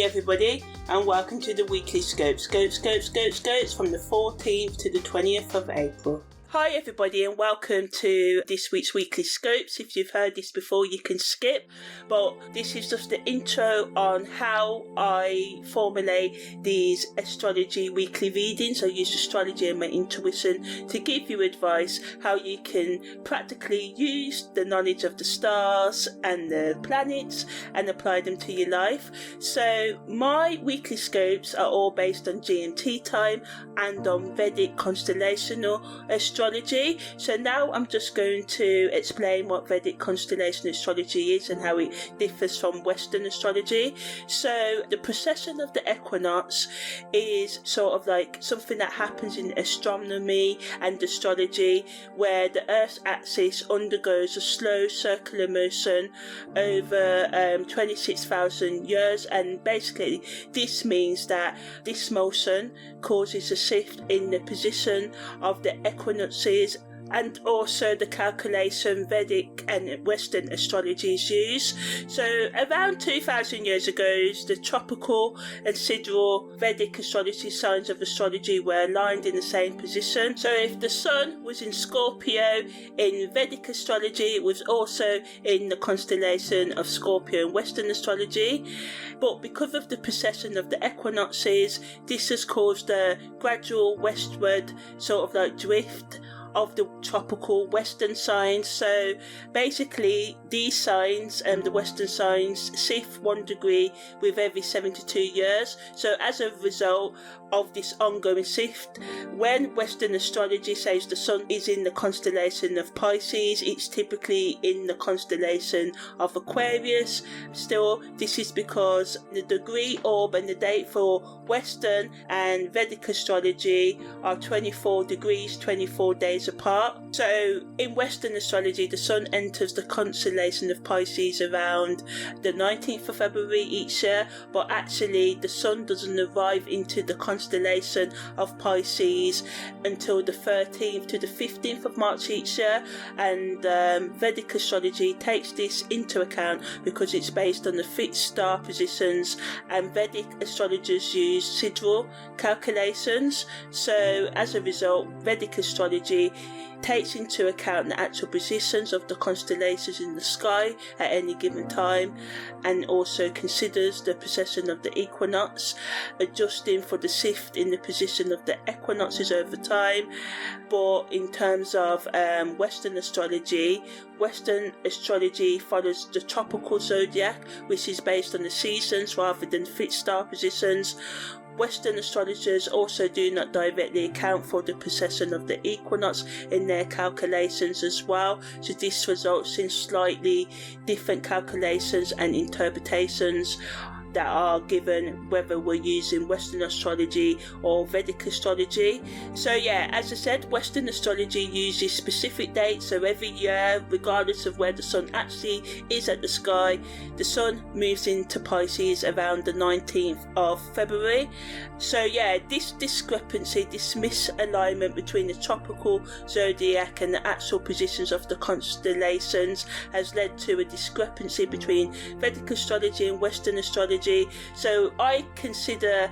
Hey everybody, and welcome to the Weekly Scopes from the 14th to the 20th of April. Hi everybody, and welcome to this week's Weekly Scopes. If you've heard this before, you can skip, but this is just the intro on how I formulate these astrology weekly readings. I use astrology and my intuition to give you advice how you can practically use the knowledge of the stars and the planets and apply them to your life. So my weekly scopes are all based on GMT time and on Vedic constellational astrology. So now I'm just going to explain what Vedic constellation astrology is and how it differs from Western astrology. So the precession of the equinox is sort of like something that happens in astronomy and astrology, where the Earth's axis undergoes a slow circular motion over 26,000 years, and basically this means that this motion causes a shift in the position of the equinoxes and also the calculation Vedic and Western astrologies use. So around 2,000 years ago, the tropical and sidereal Vedic astrology signs of astrology were aligned in the same position. So if the sun was in Scorpio in Vedic astrology, it was also in the constellation of Scorpio in Western astrology. But because of the precession of the equinoxes, this has caused a gradual westward sort of like drift of the tropical Western signs. So basically these signs and the Western signs shift 1 degree with every 72 years. So as a result of this ongoing shift, when Western astrology says the sun is in the constellation of Pisces, it's typically in the constellation of Aquarius. Still, this is because the degree, orb and the date for Western and Vedic astrology are 24 degrees, 24 days apart. So in Western astrology, the sun enters the constellation of Pisces around the 19th of February each year, but actually the sun doesn't arrive into the constellation of Pisces until the 13th to the 15th of March each year, and Vedic astrology takes this into account because it's based on the fixed star positions, and Vedic astrologers use sidereal calculations. So as a result, Vedic astrology takes into account the actual positions of the constellations in the sky at any given time, and also considers the precession of the equinox, adjusting for the shift in the position of the equinoxes over time. But in terms of Western astrology follows the tropical zodiac, which is based on the seasons rather than fixed star positions. Western astrologers also do not directly account for the precession of the equinox in their calculations as well, so this results in slightly different calculations and interpretations that are given whether we're using Western astrology or Vedic astrology. So yeah, as I said, Western astrology uses specific dates, so every year, regardless of where the sun actually is at the sky, the sun moves into Pisces around the 19th of February. So yeah, this discrepancy, this misalignment between the tropical zodiac and the actual positions of the constellations has led to a discrepancy between Vedic astrology and Western astrology. So I consider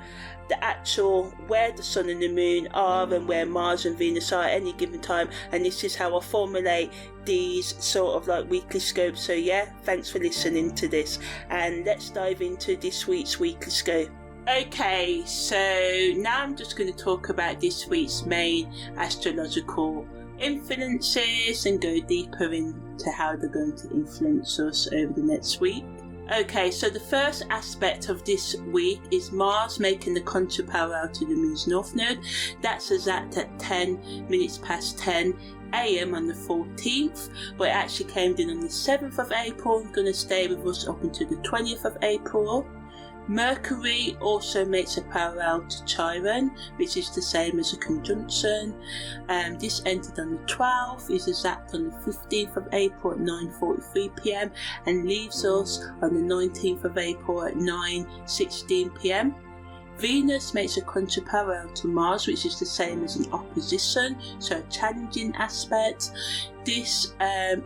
the actual where the sun and the moon are and where Mars and Venus are at any given time, and this is how I formulate these sort of like weekly scopes. So yeah, thanks for listening to this, and let's dive into this week's weekly scope. Okay, so now I'm just going to talk about this week's main astrological influences and go deeper into how they're going to influence us over the next week. Okay, so the first aspect of this week is Mars making the contra-parallel to the Moon's North Node. That's exact at 10 minutes past 10 a.m. on the 14th, but it actually came in on the 7th of April. It's going to stay with us up until the 20th of April. Mercury also makes a parallel to Chiron, which is the same as a conjunction. This entered on the 12th, is exact on the 15th of April at 9:43 p.m. and leaves us on the 19th of April at 9:16 p.m. Venus makes a contra-parallel to Mars, which is the same as an opposition, so a challenging aspect. This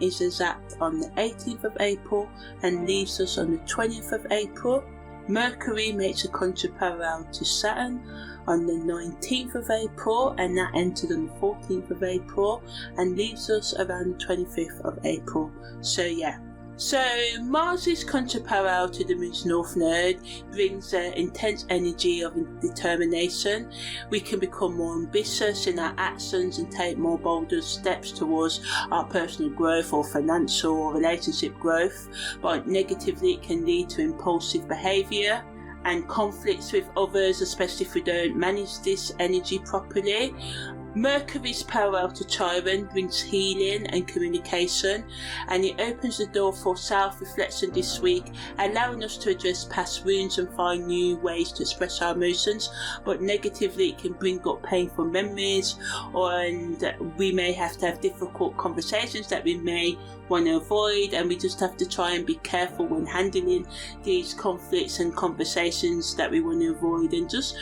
is exact on the 18th of April and leaves us on the 20th of April. Mercury makes a conjunct parallel to Saturn on the 19th of April, and that entered on the 14th of April and leaves us around the 25th of April. So yeah. So Mars's conjunct parallel to the Moon's North Node brings an intense energy of determination. We can become more ambitious in our actions and take more bolder steps towards our personal growth or financial or relationship growth, but negatively it can lead to impulsive behaviour and conflicts with others, especially if we don't manage this energy properly. Mercury's parallel to Chiron brings healing and communication, and it opens the door for self-reflection this week, allowing us to address past wounds and find new ways to express our emotions. But negatively it can bring up painful memories, and we may have to have difficult conversations that we may want to avoid, and we just have to try and be careful when handling these conflicts and conversations that we want to avoid, and just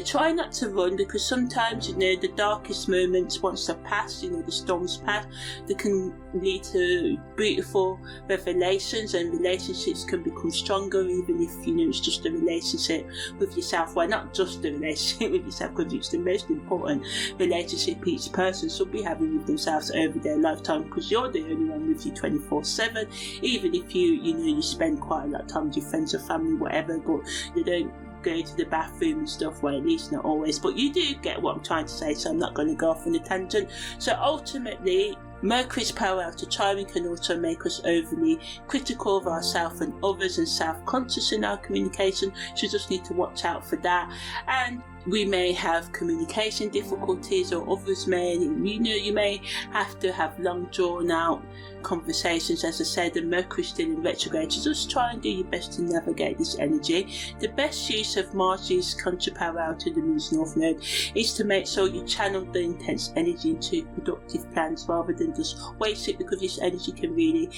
try not to run, because sometimes the darkest moments, once they're past, the storms pass, they can lead to beautiful revelations, and relationships can become stronger, even if it's just a relationship with yourself. Well, not just a relationship with yourself, because it's the most important relationship each person should be having with themselves over their lifetime, because you're the only one with you 24/7. Even if you spend quite a lot of time with your friends or family, whatever, but you don't go to the bathroom and stuff, well, at least not always, but you do get what I'm trying to say, so I'm not going to go off on a tangent. So ultimately, Mercury's parallel to Chiron can also make us overly critical of ourselves and others and self-conscious in our communication, so you just need to watch out for that. And we may have communication difficulties, or others may, you may have to have long drawn out conversations, as I said, and Mercury's still in retrograde, so just try and do your best to navigate this energy. The best use of Mars's conjunct parallel to the Moon's North Node is to make sure you channel the intense energy into productive plans rather than just waste it, because this energy can really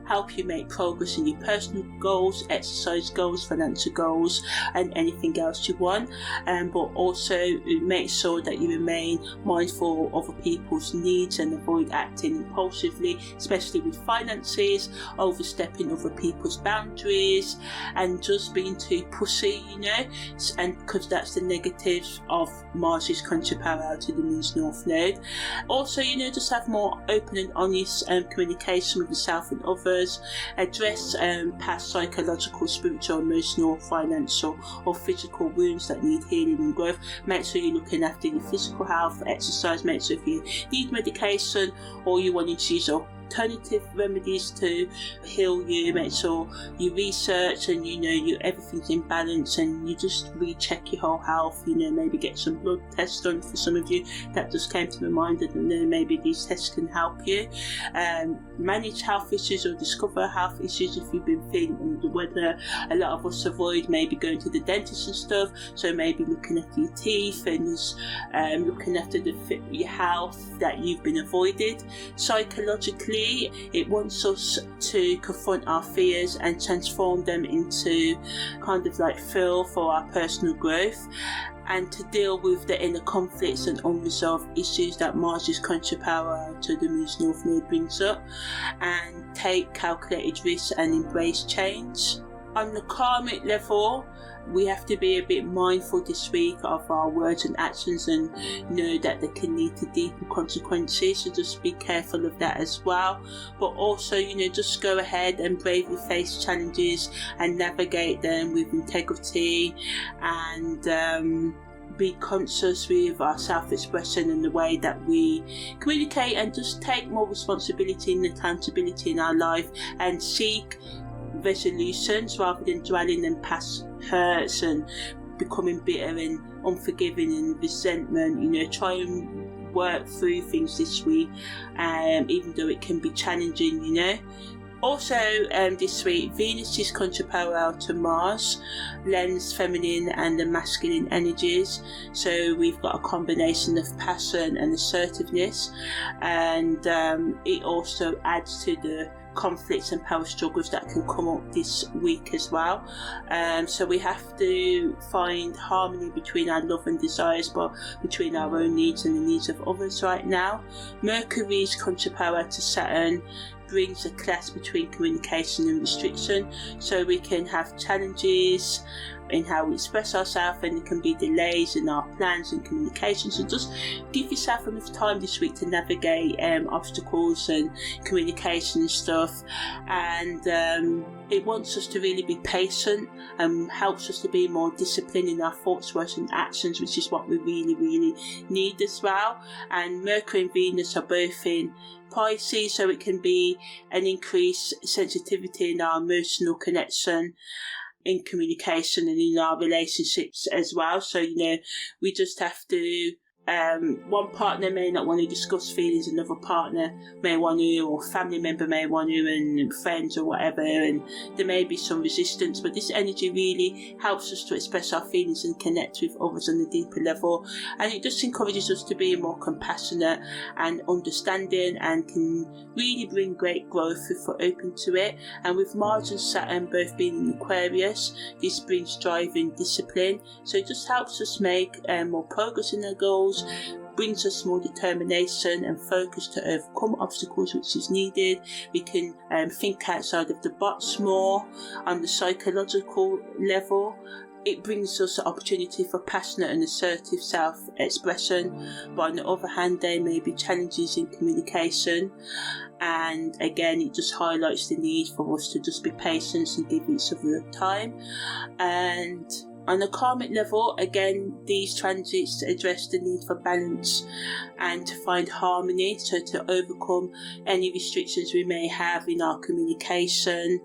help you make progress in your personal goals, exercise goals, financial goals, and anything else you want. But also make sure that you remain mindful of other people's needs and avoid acting impulsively, especially with finances, overstepping other people's boundaries, and just being too pussy, and because that's the negatives of Mars's conjunct parallel to the Moon's North Node. Also, just have more open and honest communication with yourself and others. Address past psychological, spiritual, emotional, financial, or physical wounds that need healing and growth. Make sure you're looking after your physical health, exercise. Make sure if you need medication or you want to use alternative remedies to heal you, make sure you research and everything's in balance, and you just recheck your whole health. Maybe get some blood tests done for some of you. That just came to my mind, and maybe these tests can help you manage health issues or discover health issues if you've been feeling under the weather. A lot of us avoid maybe going to the dentist and stuff, so maybe looking after your teeth and just looking after your health that you've been avoided. Psychologically, it wants us to confront our fears and transform them into kind of like fuel for our personal growth, and to deal with the inner conflicts and unresolved issues that Mars's conjunct parallel to the Moon's North Node brings up, and take calculated risks and embrace change. On the karmic level, we have to be a bit mindful this week of our words and actions, and know that they can lead to deeper consequences, so just be careful of that as well. But also, just go ahead and bravely face challenges and navigate them with integrity, and be conscious with our self-expression and the way that we communicate, and just take more responsibility and accountability in our life, and seek resolutions rather than dwelling in past hurts and becoming bitter and unforgiving and resentment. Try and work through things this week, even though it can be challenging. Also, this week, Venus's conjunct parallel to Mars lends feminine and the masculine energies. So we've got a combination of passion and assertiveness, and it also adds to the conflicts and power struggles that can come up this week as well. So we have to find harmony between our love and desires, but between our own needs and the needs of others right now. Mercury's conjunct parallel to Saturn brings a clash between communication and restriction, so we can have challenges in how we express ourselves, and there can be delays in our plans and communication. So just give yourself enough time this week to navigate obstacles and communication and stuff, and it wants us to really be patient and helps us to be more disciplined in our thoughts, words and actions, which is what we really need as well. And Mercury and Venus are both in Pisces, so it can be an increased sensitivity in our emotional connection, in communication and in our relationships as well. So, we just have to, one partner may not want to discuss feelings, another partner may want to, or family member may want to, and friends or whatever, and there may be some resistance, but this energy really helps us to express our feelings and connect with others on a deeper level, and it just encourages us to be more compassionate and understanding, and can really bring great growth if we're open to it. And with Mars and Saturn both being in Aquarius, this brings drive and discipline, so it just helps us make more progress in our goals, brings us more determination and focus to overcome obstacles which is needed. We can think outside of the box more on the psychological level. It brings us an opportunity for passionate and assertive self-expression, but on the other hand there may be challenges in communication, and again it just highlights the need for us to just be patient and give each other time. And on a karmic level, again, these transits address the need for balance and to find harmony, so to overcome any restrictions we may have in our communication,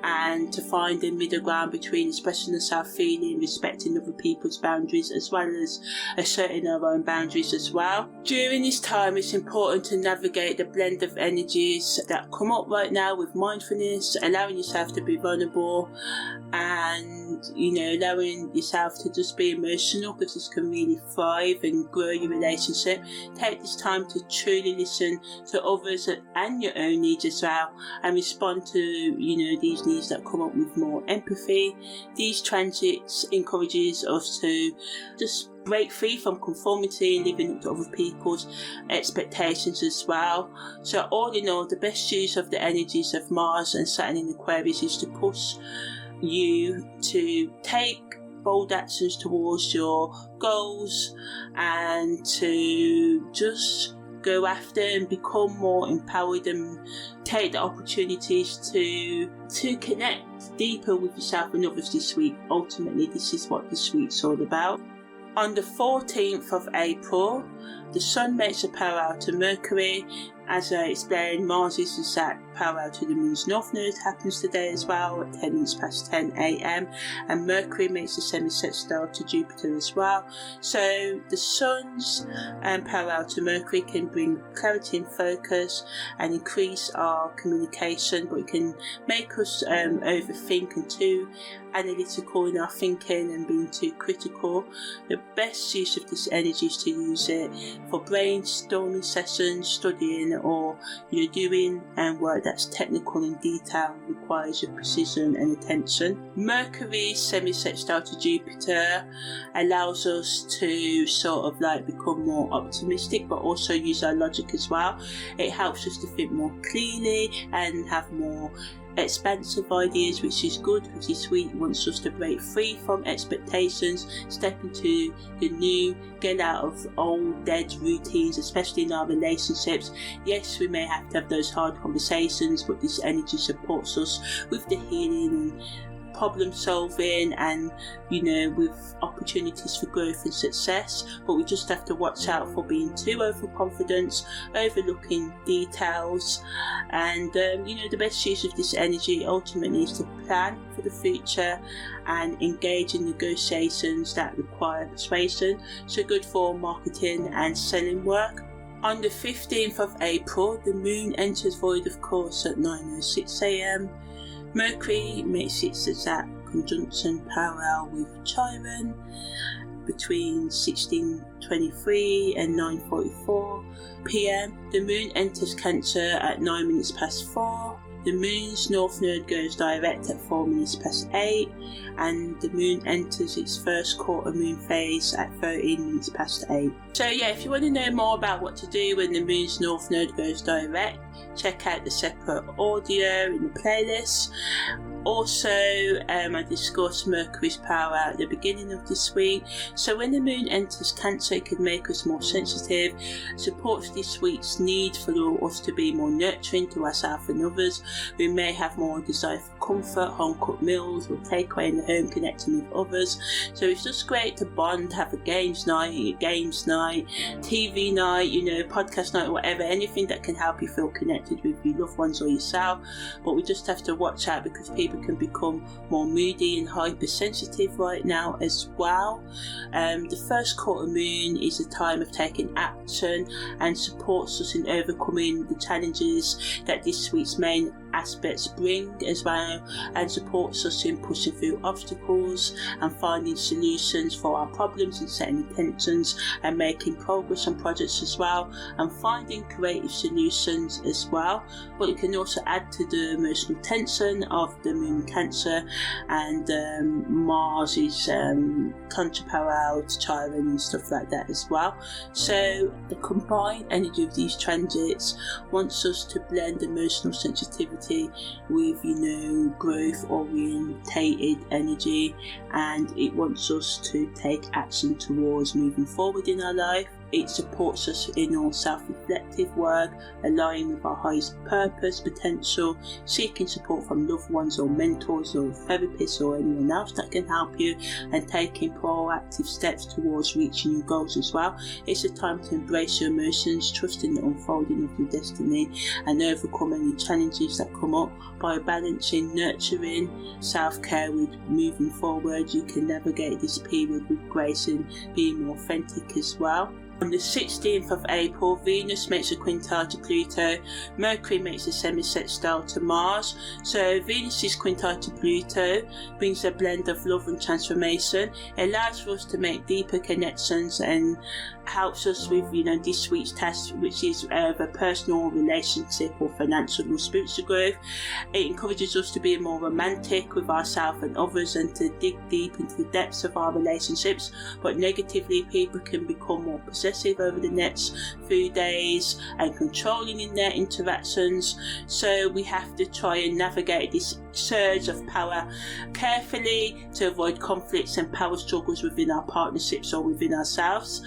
and to find a middle ground between expressing ourselves, feeling, respecting other people's boundaries, as well as asserting our own boundaries as well. During this time, it's important to navigate the blend of energies that come up right now with mindfulness, allowing yourself to be vulnerable, and allowing yourself to just be emotional, because this can really thrive and grow your relationship. Take this time to truly listen to others and your own needs as well, and respond to these needs that come up with more empathy. These transits encourages us to just break free from conformity and living up to other people's expectations as well. So all in all, the best use of the energies of Mars and Saturn in Aquarius is to push you to take bold actions towards your goals, and to just go after and become more empowered, and take the opportunities to connect deeper with yourself and others this week. Ultimately, this is what this week's all about. On the 14th of April, the Sun makes a parallel to Mercury. As I explained, Mars is at parallel to the Moon's North Node, happens today as well at 10 minutes past 10 a.m. And Mercury makes a semi-sextile to Jupiter as well. So the Sun's parallel to Mercury can bring clarity and focus and increase our communication, but it can make us overthink and too analytical in our thinking and being too critical. The best use of this energy is to use it for brainstorming sessions, studying, or doing work that's technical and detailed, requires your precision and attention. Mercury's semi-sextile to Jupiter allows us to sort of become more optimistic, but also use our logic as well. It helps us to think more clearly and have more expansive ideas, which is good, because this week wants us to break free from expectations, step into the new, get out of old dead routines, especially in our relationships. Yes, we may have to have those hard conversations, but this energy supports us with the healing and problem solving, and with opportunities for growth and success. But we just have to watch out for being too overconfident, overlooking details, and the best use of this energy ultimately is to plan for the future and engage in negotiations that require persuasion, so good for marketing and selling work. On the 15th of April, the Moon enters void of course at 9:06 a.m. Mercury makes its exact conjunction parallel with Chiron between 16:23 and 9:44 p.m. The Moon enters Cancer at 9 minutes past 4. The Moon's North Node goes direct at 4 minutes past 8, and the Moon enters its first quarter moon phase at 13 minutes past 8. So if you want to know more about what to do when the Moon's North Node goes direct, check out the separate audio in the playlist. Also, I discussed Mercury's power at the beginning of this week. So when the moon enters Cancer, it can make us more sensitive, supports this week's need for us to be more nurturing to ourselves and others. We may have more desire for comfort, home-cooked meals, or takeaway in the home, connecting with others. So it's just great to bond, have a games night, TV night, podcast night, whatever, anything that can help you feel connected with your loved ones or yourself. But we just have to watch out because people can become more moody and hypersensitive right now as well. The first quarter moon is a time of taking action and supports us in overcoming the challenges that this week's main aspects bring as well, and supports us in pushing through obstacles and finding solutions for our problems and setting intentions and making progress on projects as well, and finding creative solutions as well. But it can also add to the emotional tension of the moon Cancer, and Mars is contra-parallel to Chiron and stuff like that as well. So the combined energy of these transits wants us to blend emotional sensitivity with growth orientated energy, and it wants us to take action towards moving forward in our life. It supports us in our self-reflective work, aligning with our highest purpose, potential, seeking support from loved ones or mentors or therapists or anyone else that can help you, and taking proactive steps towards reaching your goals as well. It's a time to embrace your emotions, trust in the unfolding of your destiny, and overcome any challenges that come up. By balancing nurturing self-care with moving forward, you can navigate this period with grace and being more authentic as well. On the 16th of April, Venus makes a quintile to Pluto, Mercury makes a semi-sextile to Mars. So Venus's quintile to Pluto brings a blend of love and transformation. It allows for us to make deeper connections and helps us with this week's task, which is of a personal relationship or financial or spiritual growth. It encourages us to be more romantic with ourselves and others and to dig deep into the depths of our relationships. But negatively, people can become more possessive over the next few days and controlling in their interactions. So we have to try and navigate this surge of power carefully to avoid conflicts and power struggles within our partnerships or within ourselves.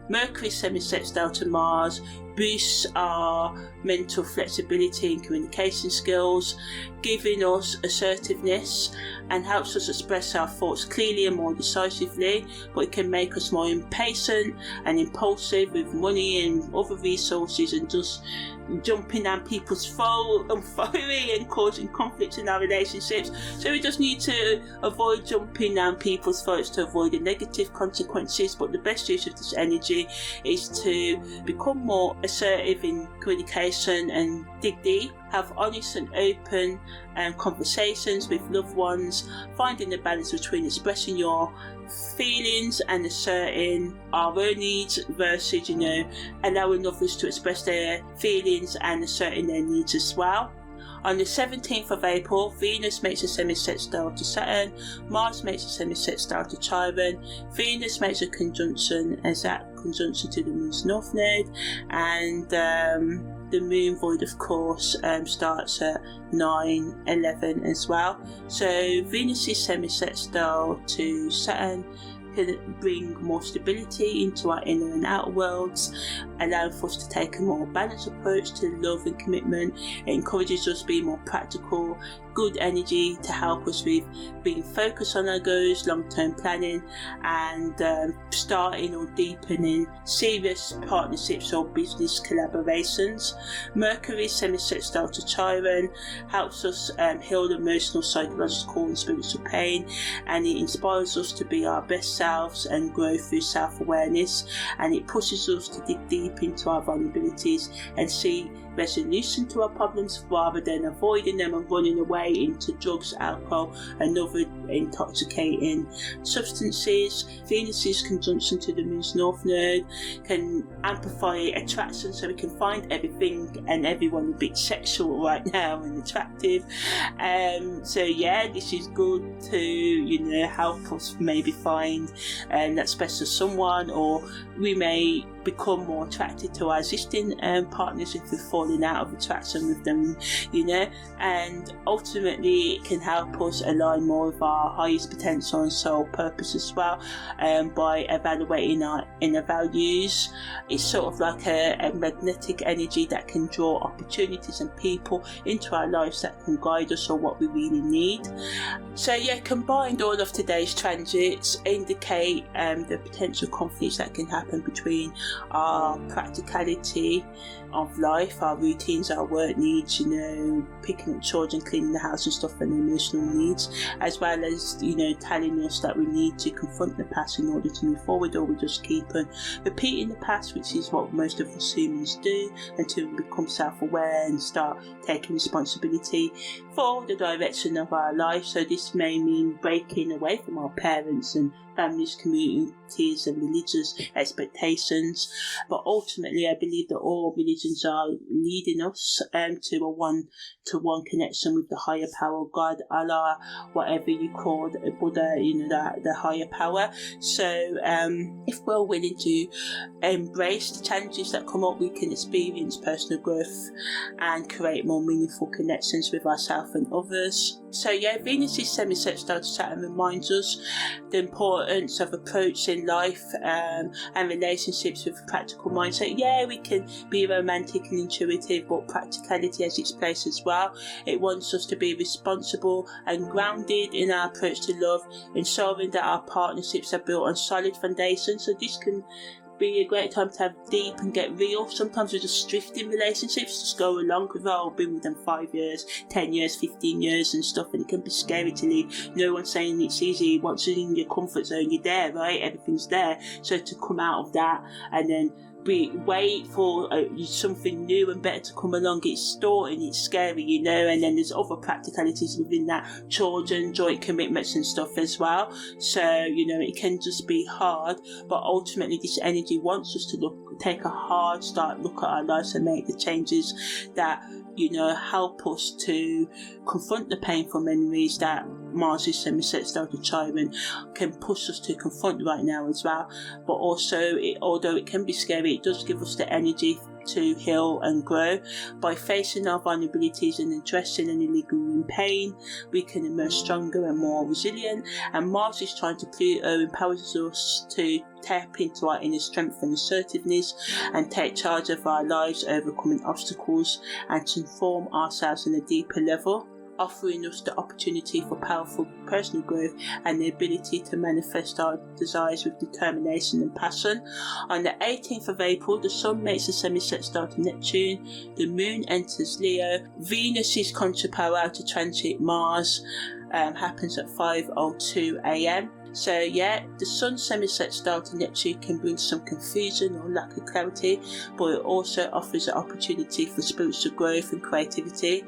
Mercury semi-sextile to Mars boosts our mental flexibility and communication skills, giving us assertiveness and helps us express our thoughts clearly and more decisively, but it can make us more impatient and impulsive with money and other resources and just jumping down people's throat and fiery and causing conflicts in our relationships. So we just need to avoid jumping down people's throats to avoid the negative consequences. But the best use of this energy is to become more assertive in communication and dig deep, have honest and open conversations with loved ones, finding the balance between expressing your feelings and asserting our own needs versus allowing others to express their feelings and asserting their needs as well. On the 17th of April, Venus makes a semi-sextile to Saturn, Mars makes a semi-sextile to Chiron, Venus makes a conjunction to the moon's north node, and the moon void, of course, starts at 9:11 as well. So Venus's semi-sextile to Saturn can bring more stability into our inner and outer worlds, allowing for us to take a more balanced approach to love and commitment. It encourages us to be more practical, good energy to help us with being focused on our goals, long-term planning, and starting or deepening serious partnerships or business collaborations. Mercury semi-sextile to Chiron helps us heal emotional, psychological and spiritual pain, and it inspires us to be our best selves and grow through self-awareness, and it pushes us to dig deep into our vulnerabilities and see resolution to our problems rather than avoiding them and running away into drugs, alcohol and other intoxicating substances. Venus's conjunction to the moon's north node can amplify attraction, so we can find everything and everyone a bit sexual right now and attractive. So yeah, this is good to help us maybe find that special someone, or we may become more attracted to our existing partners if we're falling out of attraction with them, and ultimately it can help us align more with our highest potential and soul purpose as well, by evaluating our inner values. It's sort of like a magnetic energy that can draw opportunities and people into our lives that can guide us on what we really need. So combined, all of today's transits indicate the potential conflicts that can happen between our practicality of life, our routines, our work needs, picking up children, cleaning the house and stuff, and emotional needs, as well as, telling us that we need to confront the past in order to move forward, or we just keep on repeating the past, which is what most of us humans do, until we become self-aware and start taking responsibility for the direction of our life. So this may mean breaking away from our parents and families, communities and religious expectations, but ultimately I believe that all religions are leading us to a one-to-one connection with the higher power, God, Allah, whatever you call it, Buddha, the higher power. So if we're willing to embrace the challenges that come up, we can experience personal growth and create more meaningful connections with ourselves and others. So Venus's semi-sextile to Saturn reminds us the importance of approaching life and relationships with a practical mindset. We can be romantic and intuitive, but practicality has its place as well. It wants us to be responsible and grounded in our approach to love, ensuring that our partnerships are built on solid foundations. So this can be a great time to have deep and get real. Sometimes we're just drifting relationships, just go along because I've been with them 5 years, 10 years, 15 years and stuff, and it can be scary to leave. No one's saying it's easy. Once you're in your comfort zone, you're there, right? Everything's there. So to come out of that and then wait for something new and better to come along, it's daunting, it's scary, and then there's other practicalities within that, children, joint commitments and stuff as well. So it can just be hard, but ultimately this energy wants us to take a hard look at our lives and make the changes that help us to confront the painful memories that Mars' semi-sextile to Chiron can push us to confront right now as well. But also, although it can be scary, it does give us the energy to heal and grow. By facing our vulnerabilities and addressing any lingering pain, we can emerge stronger and more resilient. And Mars is trying to Pluto empowers us to tap into our inner strength and assertiveness and take charge of our lives, overcoming obstacles and transform ourselves on a deeper level, offering us the opportunity for powerful personal growth and the ability to manifest our desires with determination and passion. On the 18th of April, the Sun makes a semi-sextile to Neptune, the Moon enters Leo, Venus's contra-power to transit Mars happens at 5:02 a.m. So the Sun semi-sextile to Neptune can bring some confusion or lack of clarity, but it also offers an opportunity for spiritual growth and creativity.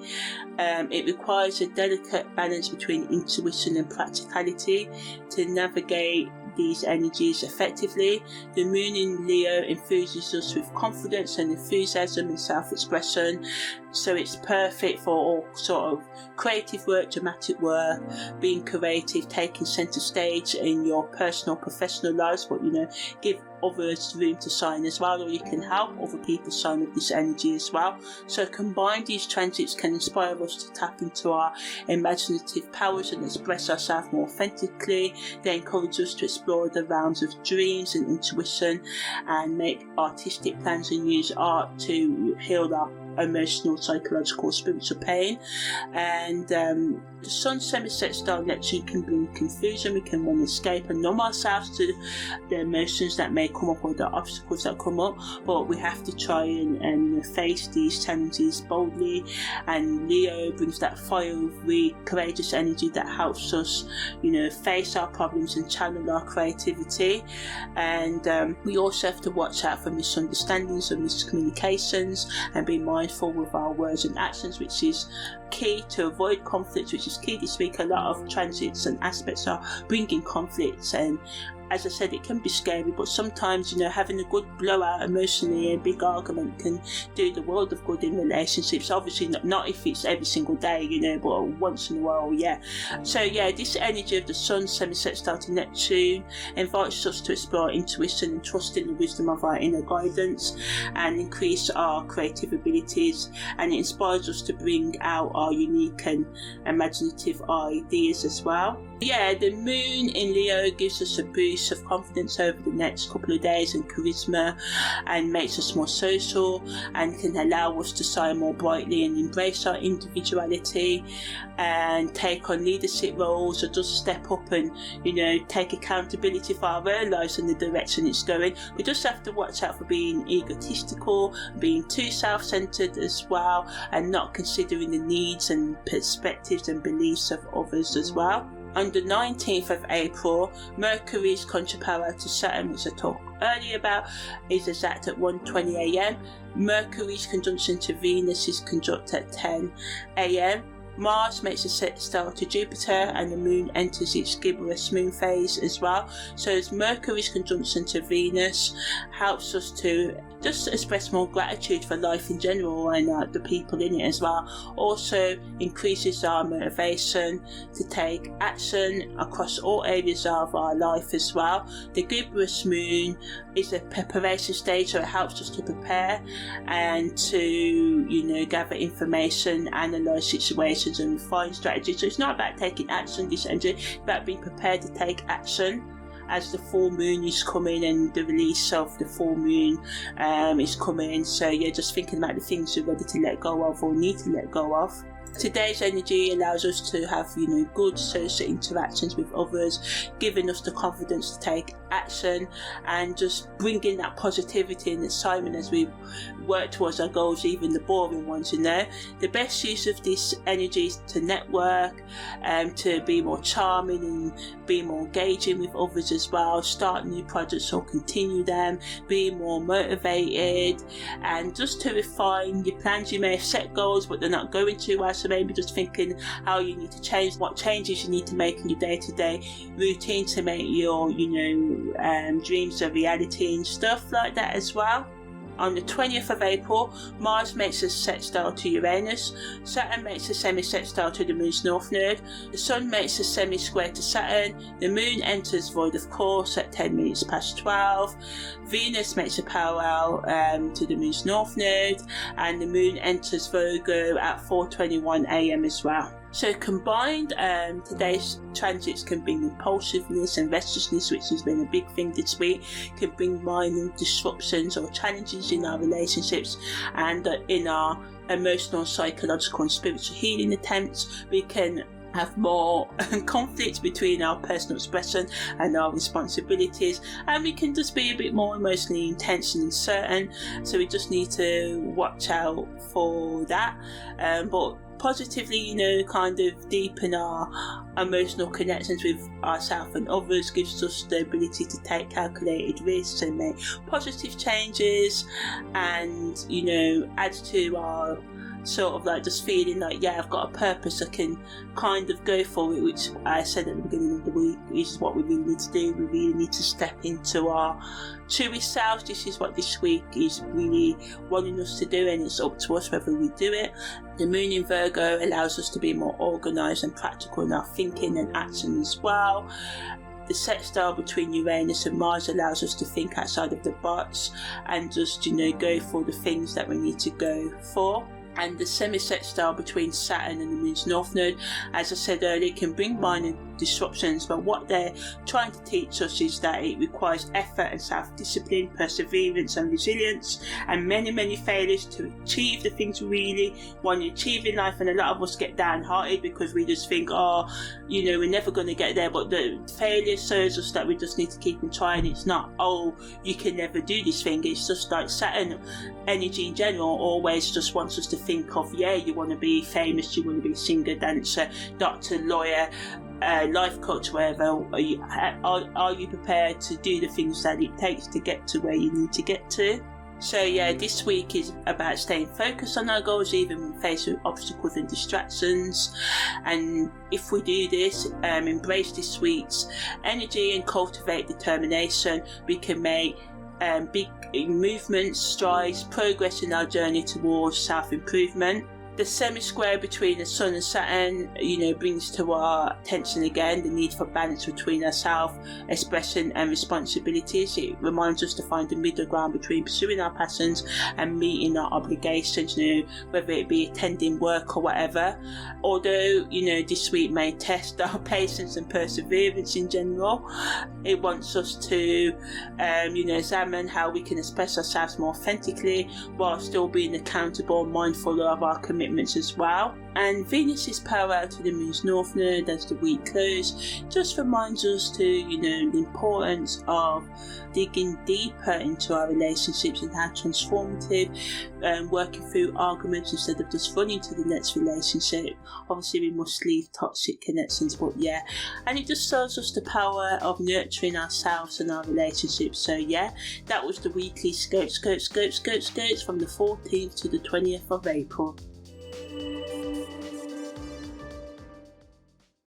It requires a delicate balance between intuition and practicality to navigate these energies effectively. The Moon in Leo infuses us with confidence and enthusiasm and self-expression, so it's perfect for all sort of creative work, dramatic work, being creative, taking centre stage in your personal, professional lives, but give others room to shine as well, or you can help other people shine with this energy as well. So combined, these transits can inspire us to tap into our imaginative powers and express ourselves more authentically. They encourage us to explore the realms of dreams and intuition and make artistic plans and use art to heal our emotional, psychological, spiritual pain. And the Sun semi-sextile Neptune can bring confusion. We can want to escape and numb ourselves to the emotions that may come up or the obstacles that come up, but we have to try and face these challenges boldly. And Leo brings that fiery, courageous energy that helps us face our problems and channel our creativity. And we also have to watch out for misunderstandings and miscommunications and be mindful with our words and actions, which is key to avoid conflicts, which is key this week. A lot of transits and aspects are bringing conflicts and as I said, it can be scary, but sometimes, you know, having a good blowout emotionally, a big argument can do the world of good in relationships. Obviously not if it's every single day, you know, but once in a while, yeah. So yeah, this energy of the Sun semi-sextile to Neptune invites us to explore intuition and trust in the wisdom of our inner guidance and increase our creative abilities, and it inspires us to bring out our unique and imaginative ideas as well. Yeah, the moon in Leo gives us a boost of confidence over the next couple of days and charisma, and makes us more social and can allow us to shine more brightly and embrace our individuality and take on leadership roles, or just step up and, you know, take accountability for our own lives and the direction it's going. We just have to watch out for being egotistical, being too self-centered as well, and not considering the needs and perspectives and beliefs of others as well. On the 19th of April, Mercury's contra to Saturn, which I talked earlier about, is exact at 1:20 a.m. Mercury's conjunction to Venus is conjunct at 10 a.m. Mars makes a sextile to Jupiter, and the moon enters its gibbous moon phase as well. So as Mercury's conjunction to Venus helps us to just express more gratitude for life in general and the people in it as well. Also increases our motivation to take action across all areas of our life as well. The gibbous moon is a preparation stage, so it helps us to prepare and to, you know, gather information, analyse situations and refine strategies. So it's not about taking action this energy, it's about being prepared to take action as the full moon is coming and the release of the full moon is coming. So yeah, just thinking about the things you're ready to let go of or need to let go of. Today's energy allows us to have, you know, good social interactions with others, giving us the confidence to take action and just bringing that positivity and excitement as we work towards our goals, even the boring ones, you know. The best use of this energy is to network, to be more charming and be more engaging with others as well, start new projects or continue them, be more motivated, and just to refine your plans. You may have set goals but they're not going too well, so maybe just thinking how you need to change, what changes you need to make in your day-to-day routine to make your, you know, dreams a reality and stuff like that as well. On the 20th of April, Mars makes a sextile to Uranus, Saturn makes a semi-sextile to the Moon's North Node, the Sun makes a semi-square to Saturn, the Moon enters void of course at 10 minutes past 12, Venus makes a parallel to the Moon's North Node, and the Moon enters Virgo at 4:21 a.m. as well. So combined, today's transits can bring impulsiveness and restlessness, which has been a big thing this week, can bring minor disruptions or challenges in our relationships and in our emotional, psychological and spiritual healing attempts. We can have more conflict between our personal expression and our responsibilities, and we can just be a bit more emotionally intense and uncertain, so we just need to watch out for that, but positively, you know, kind of deepen our emotional connections with ourselves and others, gives us the ability to take calculated risks and make positive changes, and, you know, adds to our sort of like just feeling like, yeah, I've got a purpose, I can kind of go for it, which I said at the beginning of the week is what we really need to do. We really need to step into our truest selves. This is what this week is really wanting us to do, and it's up to us whether we do it. The Moon in Virgo allows us to be more organised and practical in our thinking and action as well. The sextile between Uranus and Mars allows us to think outside of the box and just, you know, go for the things that we need to go for. And the semi-sextile between Saturn and the Moon's North Node, as I said earlier, can bring minor disruptions, but what they're trying to teach us is that it requires effort and self-discipline, perseverance and resilience, and many failures to achieve the things we really want to achieve in life. And a lot of us get downhearted because we just think, oh, you know, we're never going to get there, but the failure shows us that we just need to keep on trying. It's not, oh, you can never do this thing. It's just like Saturn energy in general always just wants us to think of, yeah, you want to be famous, you want to be a singer, dancer, doctor, lawyer, life coach, wherever. Are you prepared to do the things that it takes to get to where you need to get to? So yeah, this week is about staying focused on our goals even when faced with obstacles and distractions. And if we do this, embrace this week's energy and cultivate determination, we can make big movements, strides, progress in our journey towards self-improvement. The semi-square between the Sun and Saturn, brings to our attention again the need for balance between our self-expression and responsibilities. It reminds us to find the middle ground between pursuing our passions and meeting our obligations, whether it be attending work or whatever. Although, this week may test our patience and perseverance in general, it wants us to, examine how we can express ourselves more authentically while still being accountable and mindful of our commitments as well. And Venus's power to the moon's north node as the week closes just reminds us to, the importance of digging deeper into our relationships and how transformative working through arguments instead of just running to the next relationship. Obviously we must leave toxic connections, but yeah, and it just shows us the power of nurturing ourselves and our relationships. So yeah, that was the weekly scope from the 14th to the 20th of April.